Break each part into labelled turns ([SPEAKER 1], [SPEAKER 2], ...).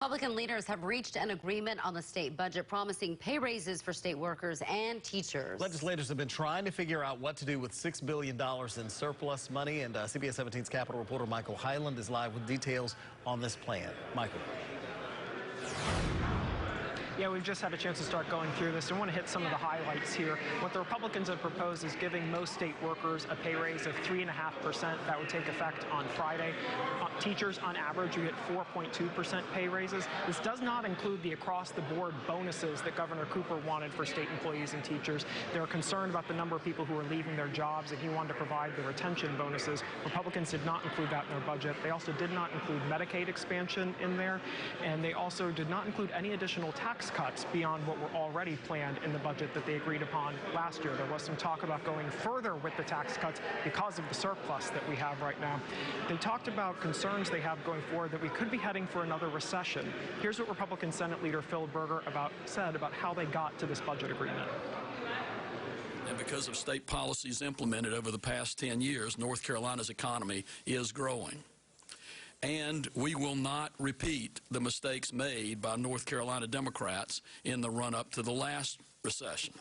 [SPEAKER 1] Republican leaders have reached an agreement on the state budget, promising pay raises for state workers and teachers.
[SPEAKER 2] Legislators have been trying to figure out what to do with $6 billion in surplus money, and CBS 17's Capitol reporter Michael Hyland is live with details on this plan. Michael.
[SPEAKER 3] Yeah, we've just had a chance to start going through this. I want to hit some of the highlights here. What the Republicans have proposed is giving most state workers a pay raise of 3.5%. That would take effect on Friday. Teachers, on average, you get 4.2% pay raises. This does not include the across-the-board bonuses that Governor Cooper wanted for state employees and teachers. They're concerned about the number of people who are leaving their jobs, and he wanted to provide the retention bonuses. Republicans did not include that in their budget. They also did not include Medicaid expansion in there, and they also did not include any additional tax cuts beyond what were already planned in the budget that they agreed upon last year. There was some talk about going further with the tax cuts because of the surplus that we have right now. They talked about concerns they have going forward that we could be heading for another recession. Here's what Republican Senate Leader Phil Berger said about how they got to this budget agreement.
[SPEAKER 4] And because of state policies implemented over the past 10 years, North Carolina's economy is growing. And we will not repeat the mistakes made by North Carolina Democrats in the run-up to the last recession.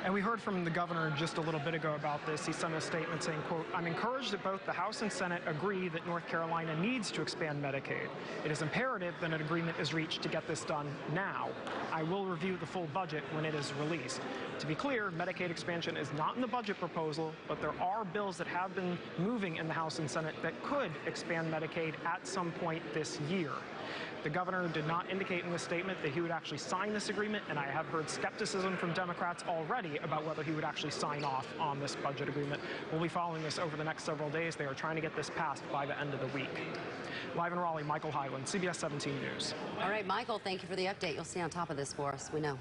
[SPEAKER 3] And we heard from the governor just a little bit ago about this. He sent a statement saying, quote, "I'm encouraged that both the House and Senate agree that North Carolina needs to expand Medicaid. It is imperative that an agreement is reached to get this done now. I will review the full budget when it is released." To be clear, Medicaid expansion is not in the budget proposal, but there are bills that have been moving in the House and Senate that could expand Medicaid at some point this year. The governor did not indicate in the statement that he would actually sign this agreement, and I have heard skepticism from Democrats already about whether he would actually sign off on this budget agreement. We'll be following this over the next several days. They are trying to get this passed by the end of the week. Live in Raleigh, Michael Hyland, CBS 17 News.
[SPEAKER 1] All right, Michael, thank you for the update. You'll stay on top of this for us. We know.